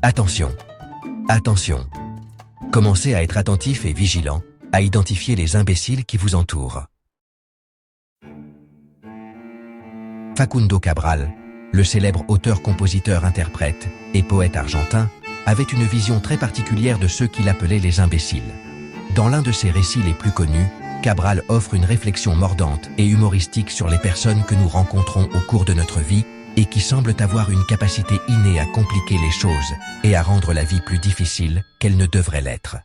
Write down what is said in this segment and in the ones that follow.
Attention. Attention. Commencez à être attentif et vigilant, à identifier les imbéciles qui vous entourent. Facundo Cabral, le célèbre auteur, compositeur, interprète et poète argentin, avait une vision très particulière de ceux qu'il appelait les imbéciles. Dans l'un de ses récits les plus connus, Cabral offre une réflexion mordante et humoristique sur les personnes que nous rencontrons au cours de notre vie et qui semblent avoir une capacité innée à compliquer les choses et à rendre la vie plus difficile qu'elle ne devrait l'être.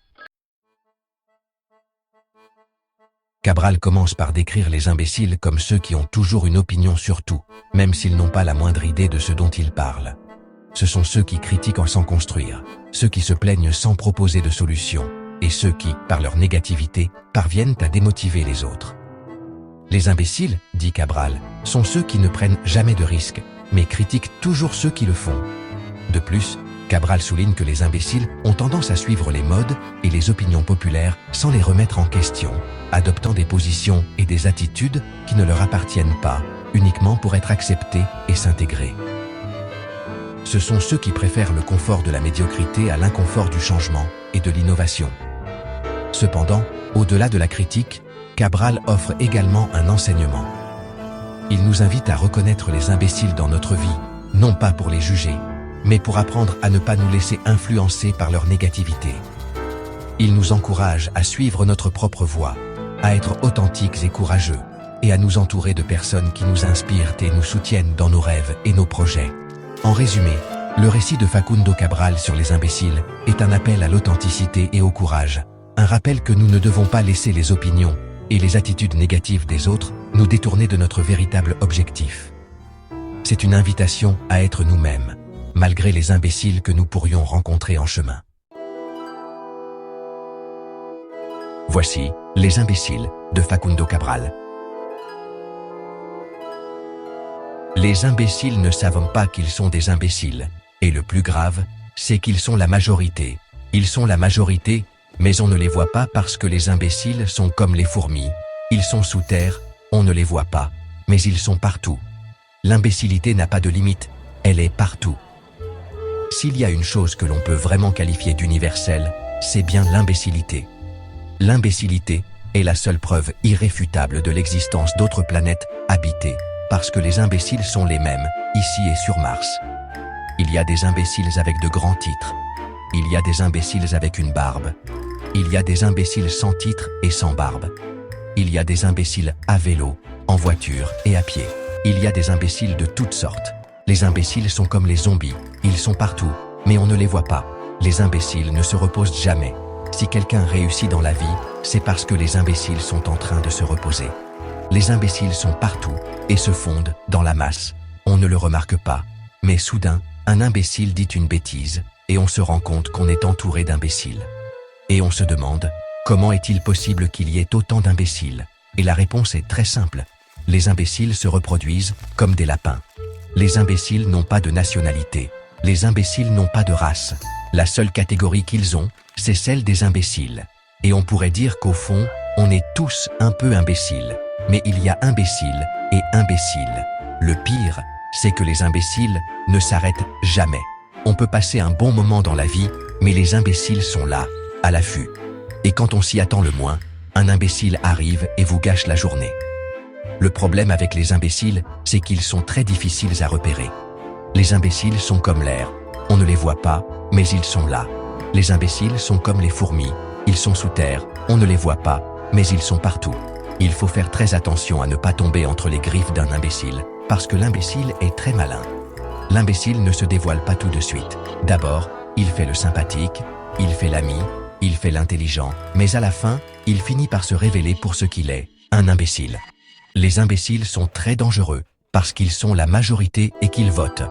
Cabral commence par décrire les imbéciles comme ceux qui ont toujours une opinion sur tout, même s'ils n'ont pas la moindre idée de ce dont ils parlent. Ce sont ceux qui critiquent sans construire, ceux qui se plaignent sans proposer de solution, et ceux qui, par leur négativité, parviennent à démotiver les autres. Les imbéciles, dit Cabral, sont ceux qui ne prennent jamais de risques, mais critiquent toujours ceux qui le font. De plus, Cabral souligne que les imbéciles ont tendance à suivre les modes et les opinions populaires sans les remettre en question, adoptant des positions et des attitudes qui ne leur appartiennent pas, uniquement pour être acceptés et s'intégrer. Ce sont ceux qui préfèrent le confort de la médiocrité à l'inconfort du changement et de l'innovation. Cependant, au-delà de la critique, Cabral offre également un enseignement. Il nous invite à reconnaître les imbéciles dans notre vie, non pas pour les juger, mais pour apprendre à ne pas nous laisser influencer par leur négativité. Il nous encourage à suivre notre propre voie, à être authentiques et courageux, et à nous entourer de personnes qui nous inspirent et nous soutiennent dans nos rêves et nos projets. En résumé, le récit de Facundo Cabral sur les imbéciles est un appel à l'authenticité et au courage, un rappel que nous ne devons pas laisser les opinions et les attitudes négatives des autres nous détourner de notre véritable objectif. C'est une invitation à être nous-mêmes, malgré les imbéciles que nous pourrions rencontrer en chemin. Voici Les imbéciles de Facundo Cabral. Les imbéciles ne savent pas qu'ils sont des imbéciles, et le plus grave, c'est qu'ils sont la majorité. Ils sont la majorité, mais on ne les voit pas parce que les imbéciles sont comme les fourmis. Ils sont sous terre, on ne les voit pas, mais ils sont partout. L'imbécilité n'a pas de limite, elle est partout. S'il y a une chose que l'on peut vraiment qualifier d'universelle, c'est bien l'imbécilité. L'imbécilité est la seule preuve irréfutable de l'existence d'autres planètes habitées, parce que les imbéciles sont les mêmes, ici et sur Mars. Il y a des imbéciles avec de grands titres. Il y a des imbéciles avec une barbe. Il y a des imbéciles sans titre et sans barbe. Il y a des imbéciles à vélo, en voiture et à pied. Il y a des imbéciles de toutes sortes. Les imbéciles sont comme les zombies, ils sont partout, mais on ne les voit pas. Les imbéciles ne se reposent jamais. Si quelqu'un réussit dans la vie, c'est parce que les imbéciles sont en train de se reposer. Les imbéciles sont partout et se fondent dans la masse. On ne le remarque pas, mais soudain, un imbécile dit une bêtise et on se rend compte qu'on est entouré d'imbéciles. Et on se demande, comment est-il possible qu'il y ait autant d'imbéciles? Et la réponse est très simple. Les imbéciles se reproduisent comme des lapins. Les imbéciles n'ont pas de nationalité. Les imbéciles n'ont pas de race. La seule catégorie qu'ils ont, c'est celle des imbéciles. Et on pourrait dire qu'au fond, on est tous un peu imbéciles. Mais il y a imbéciles et imbéciles. Le pire, c'est que les imbéciles ne s'arrêtent jamais. On peut passer un bon moment dans la vie, mais les imbéciles sont là, à l'affût. Et quand on s'y attend le moins, un imbécile arrive et vous gâche la journée. Le problème avec les imbéciles, c'est qu'ils sont très difficiles à repérer. Les imbéciles sont comme l'air. On ne les voit pas, mais ils sont là. Les imbéciles sont comme les fourmis. Ils sont sous terre, on ne les voit pas, mais ils sont partout. Il faut faire très attention à ne pas tomber entre les griffes d'un imbécile, parce que l'imbécile est très malin. L'imbécile ne se dévoile pas tout de suite. D'abord, il fait le sympathique, il fait l'ami, il fait l'intelligent, mais à la fin, il finit par se révéler pour ce qu'il est, un imbécile. Les imbéciles sont très dangereux, parce qu'ils sont la majorité et qu'ils votent.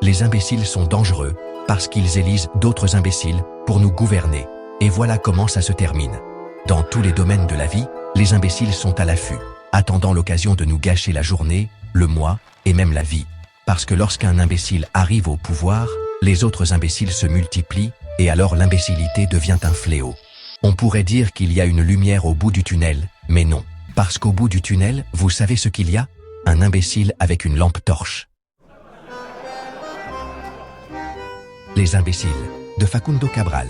Les imbéciles sont dangereux, parce qu'ils élisent d'autres imbéciles pour nous gouverner. Et voilà comment ça se termine. Dans tous les domaines de la vie, les imbéciles sont à l'affût, attendant l'occasion de nous gâcher la journée, le mois et même la vie. Parce que lorsqu'un imbécile arrive au pouvoir, les autres imbéciles se multiplient et alors l'imbécilité devient un fléau. On pourrait dire qu'il y a une lumière au bout du tunnel, mais non. Parce qu'au bout du tunnel, vous savez ce qu'il y a? Un imbécile avec une lampe torche. Les imbéciles, de Facundo Cabral.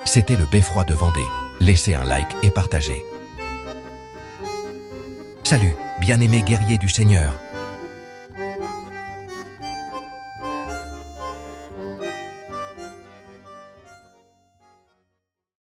C'était le Beffroi de Vendée. Laissez un like et partagez. Salut, bien-aimés guerriers du Seigneur.